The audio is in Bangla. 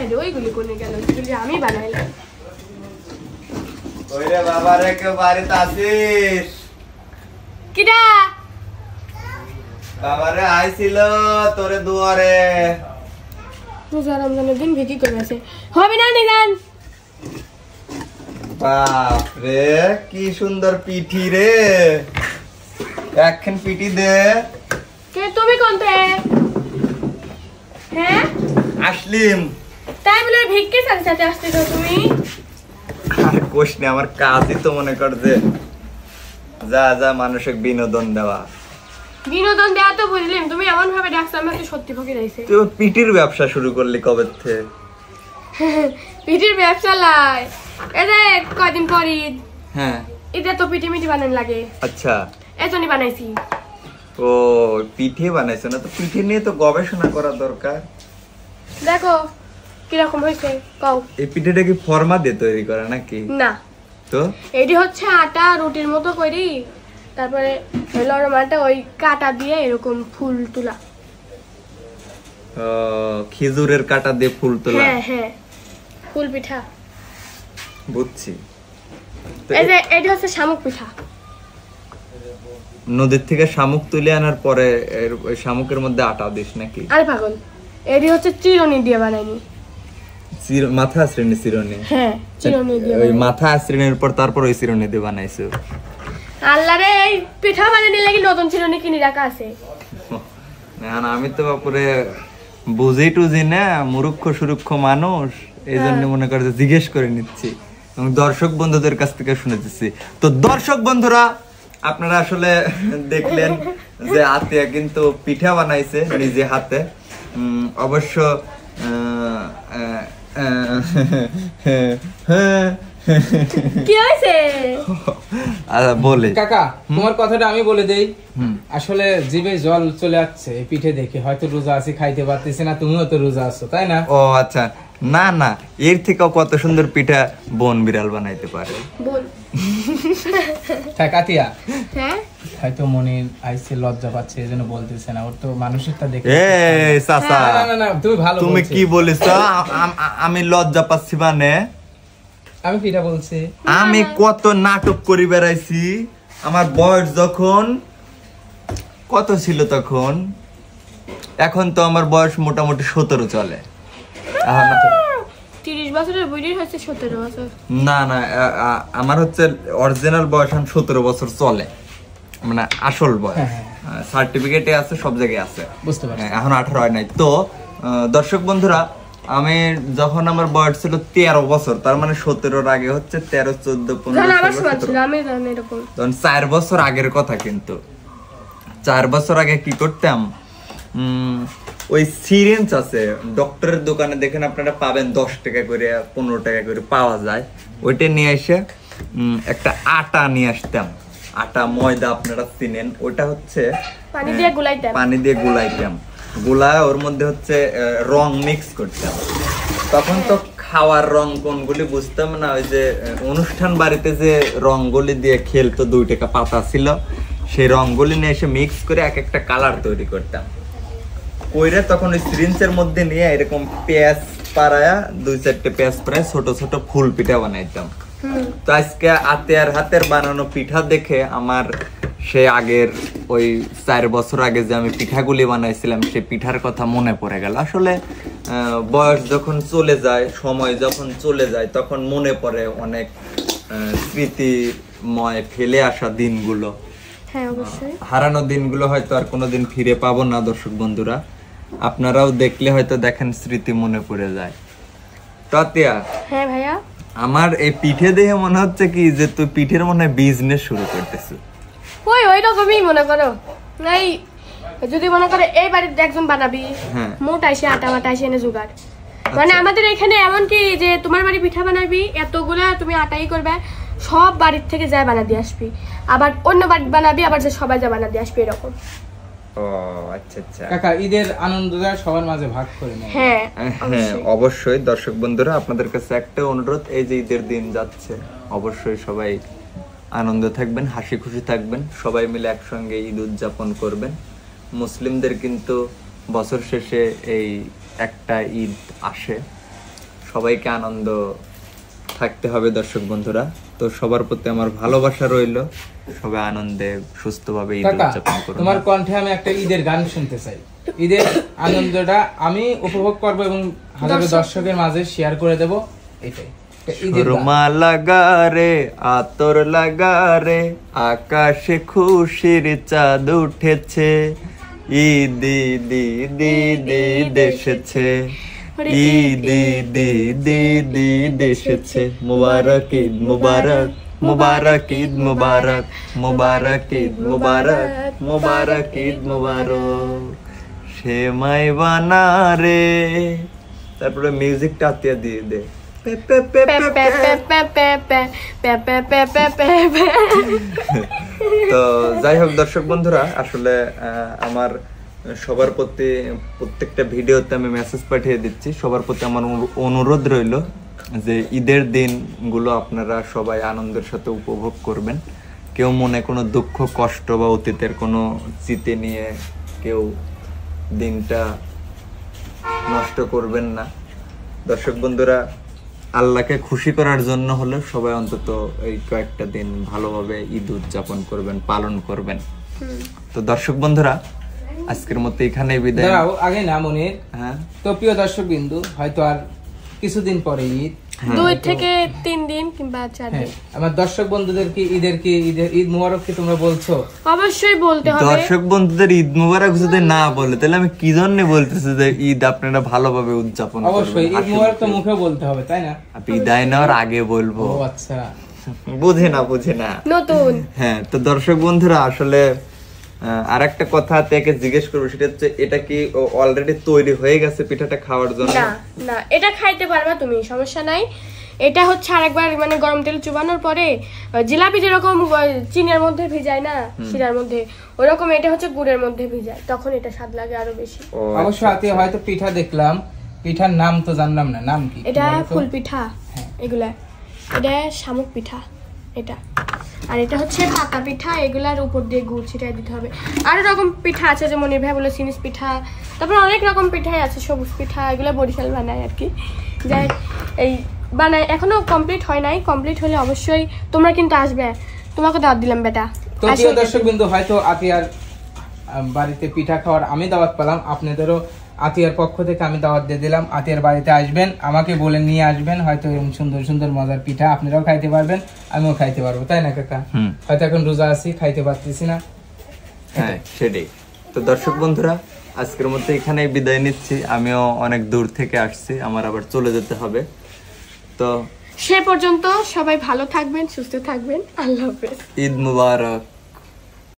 রে ওইগুলি কোনে গেল, যেগুলি আমি বানাইলাম। ওইরে বাবা রে, কেউ বাড়িতে আসিস? কিডা? বাবা রে আইছিল তোরে দুয়ারে। রোজা রমজানের দিন ভিকি করে আছে, হবে না নিজান? বাপ রে কি সুন্দর পিঠি রে, একখান পিঠি দে। কে তুমি কোনতে? হ্যাঁ আসলিম। তাই বলে ভিক্ষে সাথে আসতেছো তুমি? আর কোশ নে, আমার কাজই তো মনে কর যে যা যা মানুষকে বিনোদন দেওয়া। বিনোদন দেওয়া তো বুঝলাম, তুমি এমন ভাবে ডাকছো আমি তো সত্যি ফকির আইছে। তুই পিঠির ব্যবসা শুরু করলি কবে থেকে? পিঠির ব্যবসা লাই এটা কয়দিন পর ঈদ। হ্যাঁ ঈদে তো পিঠি মিঠি বানান লাগে। আচ্ছা, এজন্যই বানাইছি। ও পিঠে বানাইছো না? তো পিঠে নিয়ে তো গবেষণা করা দরকার। দেখো কিরকম হয়েছে কও। এই পিঠেটা কি ফর্মা দিয়ে তৈরি করা নাকি? না, তো এটি হচ্ছে আটা রুটির মতো করি, তারপরে লরমাটা ওই কাটা দিয়ে এরকম ফুল তোলা। খেজুরের কাটা দিয়ে ফুল তোলা। হ্যাঁ হ্যাঁ, ফুল পিঠা। বুঝছি। তো এই যে এটা হচ্ছে শামুক পিঠা। নদীর থেকে শামুক তুলে আনার পরে ওই শামুকের মধ্যে আটা দিস নাকি? আরে পাগল, এটি হচ্ছে চিরনি দিয়ে বানাইনি। মাথা শ্রেণী চিরনি? হ্যাঁ চিরনি দিয়ে। ওই মাথা শ্রেণীর পর তারপর ওই চিরনি দিয়ে বানাইছো? আল্লাহ রে, এই পিঠা বানানি লাগি নতুন চিরনি কিনে রাখা আছে। না আমি তো বাপুরে বুঝি টুঝি না, মুরুক্ষ সুরুক্ষ মানুষ, এই জন্য মনে করে জিজ্ঞেস করে নিচ্ছি এবং দর্শক বন্ধুদের কাছ থেকে শুনেছি। তো দর্শক বন্ধুরা, আপনারা আসলে দেখলেন যে আতিয়া কিন্তু পিঠা বানাইছে নিজে হাতে। অবশ্য কি হয়েছে বলে কাকা, তোমার কথাটা আমি বলে দেই। আসলে জিভে জল চলে আসছে এই পিঠে দেখে। হয়তো রোজা আছি, খাইতে পারতেছি না, তুমিও তো রোজা আছো তাই না? ও আচ্ছা, না না, এর থেকেও কত সুন্দর পিঠা বোন বিড়াল বানাইতে পারে। বল। হ্যাঁ কাতিয়া, হ্যাঁ হয়তো মনে আইছে, লজ্জা পাচ্ছে, এই জন্য বলতেছে না। ওর তো মানুষেরটা দেখে। এই চাচা, না না না, তুমি ভালো তুমি বলছো। কি বলিস? আমি লজ্জা পাচ্ছি মানে? আমি পিঠা বলছি। আমি কত নাটক করি বেড়াইছি। আমার বয়স যখন কত ছিল তখন, এখন তো আমার বয়স মোটামুটি 17 চলে। 30 বছরের বুড়ির হচ্ছে 17 বছর। না না, আমার হচ্ছে অরিজিনাল বয়স 17 বছর চলে, মানে আসল বয়স। সার্টিফিকেটে আছে, সব জায়গায় আছে। বুঝতে পারছি। এখন 18 হয় নাই। তো দর্শক বন্ধুরা, আমি যখন আমার বয়স ছিল 13 বছর, তার মানে 17-র আগে হচ্ছে 13, 14, 15, 16, আমি জানি এরকম। তখন 4 বছর আগের কথা। কিন্তু 4 বছর আগে কি করতাম, ওই সিরিঞ্জ আছে ডক্টরের দোকানে, দেখেন আপনারা পাবেন 10 টাকা করে 15 টাকা করে পাওয়া যায়। ওইটা নিয়ে এসে একটা আটা নিয়ে আসতাম। আটা ময়দা আপনারা চিনেন, ওটা হচ্ছে পানি দিয়ে গুলাইতাম। পানি দিয়ে গুলাইতাম, গুলায় ওর মধ্যে হচ্ছে রং মিক্স করতাম। তখন তো খাওয়ার রং কোনগুলি বুঝতাম না। ওই যে অনুষ্ঠান বাড়িতে যে রংগুলি দিয়ে খেলতো, 2 টাকা পাতা ছিল, সেই রংগুলি নিয়ে এসে মিক্স করে এক একটা কালার তৈরি করতাম। কইরে তখন ওই সিরিঞ্জের মধ্যে নিয়ে এরকম পেঁয়াজ পাড়ায়া, 2-4টে পেঁয়াজ পাড়ায় ছোট ছোট ফুল পিঠা বানাইতাম। তো আজকে আতিয়ার হাতের বানানো পিঠা দেখে আমার সে আগের ওই 4 বছর আগে যে আমি পিঠাগুলি বানাইছিলাম, সে পিঠার কথা মনে পড়ে গেল। আসলে বয়স যখন চলে যায়, সময় যখন চলে যায়, তখন মনে পড়ে অনেক স্মৃতিময় ফেলে আসা দিনগুলো। হ্যাঁ অবশ্যই, হারানো দিনগুলো হয়তো আর কোনোদিন ফিরে পাবো না। দর্শক বন্ধুরা, আপনারাও দেখলে হয়তো দেখেন স্মৃতি মনে পড়ে যায়। তাতিয়া, হ্যাঁ ভাইয়া, আমার এই পিঠে দেখে মনে হচ্ছে কি যে তুই পিঠের মনে হয় বিজনেস শুরু করতেছিস। ওই রকমই মনে করো। এই যদি মনে করে এই বাড়িতে একজন বানাবি, মোটা এসে আটা মাটা এসে এনে জোগাড়। মানে আমাদের এখানে এমন কি যে তোমার বাড়ি পিঠা বানাবি, এতগুলা তুমি আটাই করবে, সব বাড়ির থেকে যায় বানা দিয়ে আসবি। আবার অন্য বাড়ি বানাবি, আবার যে সবাই যা বানা দিয়ে আসবি, এরকম। ও আচ্ছা আচ্ছা কাকা, ঈদের আনন্দটা সবার মাঝে ভাগ করে নেয়। হ্যাঁ হ্যাঁ অবশ্যই। দর্শক বন্ধুরা, আপনাদের কাছে একটা অনুরোধ, এই যে ঈদের দিন যাচ্ছে, অবশ্যই সবাই আনন্দে থাকবেন, হাসি খুশি থাকবেন, সবাই মিলে একসঙ্গে ঈদ উদযাপন করবেন। মুসলিমদের কিন্তু বছর শেষে এই একটা ঈদ আসে, সবাইকে আনন্দ থাকতে হবে দর্শক বন্ধুরা। তো সবার প্রতি আমার ভালোবাসা রইল, সবাই আনন্দে সুস্থভাবে ঈদ উদযাপন করুন। তোমার কণ্ঠে আমি একটা ঈদের গান শুনতে চাই, ঈদের আনন্দটা আমি উপভোগ করব এবং হাজারো দর্শকের মাঝে শেয়ার করে দেব। এটাই সুরমা লাগা রে আতর লাগা রে, আকাশে খুশির চাঁদ উঠেছে, ঈদ ঈদ ঈদ ঈদ ঈদ এসেছে, ঈদ ঈদ ঈদ ঈদ ঈদ এসেছে, মুবারক ঈদ মুবারক, মুবারক ঈদ মুবারক, মুবারক ঈদ মুবারক, মুবারক ঈদ মুবারক। সেমাই বানা রে, তারপরে মিউজিকটা আতিয়া দিয়ে দে। তো যাই হোক দর্শক বন্ধুরা, আসলে আমার সবার প্রতি প্রত্যেকটা ভিডিওতে আমি মেসেজ পাঠিয়ে দিচ্ছি, সবার প্রতি আমার অনুরোধ রইল যে ঈদের দিনগুলো আপনারা সবাই আনন্দের সাথে উপভোগ করবেন। কেউ মনে কোনো দুঃখ কষ্ট বা অতীতের কোনো স্মৃতি নিয়ে কেউ দিনটা নষ্ট করবেন না। দর্শক বন্ধুরা, আল্লাহকে খুশি করার জন্য হলে সবাই অন্তত এই কয়েকটা দিন ভালোভাবে ঈদ উদযাপন করবেন, পালন করবেন। তো দর্শক বন্ধুরা, আজকের মতো এখানেই বিদায়। আগে না মনির, হ্যাঁ তো প্রিয় দর্শক বিন্দু, হয়তো আর কিছুদিন পরে ঈদ, 2 থেকে 3 দিন কিংবা 4 দিন। আমার দর্শক বন্ধুদের কি ঈদ মুবারক কি তোমরা বলছো? অবশ্যই বলতে হবে। দর্শক বন্ধুদের ঈদ মুবারক যদি না বলে তাহলে আমি কি জন্য বলতেছি যে ঈদ আপনারা ভালোভাবে উদযাপন করবেন। অবশ্যই ঈদ মুবারক তো মুখে বলতে হবে, তাই না? বিদায় নেওয়ার আগে বলবো। ও আচ্ছা, বুঝে না নতুন। হ্যাঁ, তো দর্শক বন্ধুরা, আসলে আরেকটা কথা থেকে জিজ্ঞেস করবো, সেটা হচ্ছে এটা কি অলরেডি তৈরি হয়ে গেছে পিঠাটা খাওয়ার জন্য? না না, এটা খাইতে পারবা তুমি, সমস্যা নাই। এটা হচ্ছে আরেকবার মানে গরম তেল চুবানোর পরে জিলাপি যেরকম চিনির মধ্যে ভিজায় না, শিরার মধ্যে, ওরকম এটা হচ্ছে গুড়ের মধ্যে ভিজায়, তখন এটা স্বাদ লাগে আরো বেশি। অবশ্য আতি হয়তো পিঠা দেখলাম, পিঠার নাম তো জানলাম না, নাম কি? এটা ফুল পিঠা, এগুলা এটা শামুক পিঠা এটা, আর এটা হচ্ছে পাতা পিঠা, এগুলার উপর দিয়ে গুড় ছিটাই দিতে হবে। আরো রকম পিঠা আছে, যেমন ভাই বলে সিনিস পিঠা, তারপর অনেক রকম পিঠাই আছে, সবুজ পিঠা, এগুলা বরিশাল বানায় আর কি। যাই এই বানায়, এখনো কমপ্লিট হয় নাই, কমপ্লিট হলে অবশ্যই তোমরা কিন্তু আসবে, তোমাকে দাওয়াত দিলাম বেটা। তো প্রিয় দর্শক বিন্দু, হয়তো আতিয়ার বাড়িতে পিঠা খাওয়ার আমি দাওয়াত পেলাম, আপনাদেরও আতিয়ার পক্ষ থেকে আমি দাওয়াত দিয়ে দিলাম, আতিয়ার বাড়িতে আসবেন, আমাকে বলে নিয়ে আসবেন, হয়তো এরকম সুন্দর সুন্দর মজার পিঠা আপনারাও খাইতে পারবেন, আমিও খাইতে পারবো, তাই না কাকা? হয়তো এখন রোজা আছি, খাইতে পারতেছি না। হ্যাঁ সেটাই। তো দর্শক বন্ধুরা, আজকের মতো এখানেই বিদায় নিচ্ছি, আমিও অনেক দূর থেকে আসছি, আমার আবার চলে যেতে হবে। তো সে পর্যন্ত সবাই ভালো থাকবেন, সুস্থ থাকবেন, আল্লাহ হাফেজ, ঈদ মুবারক।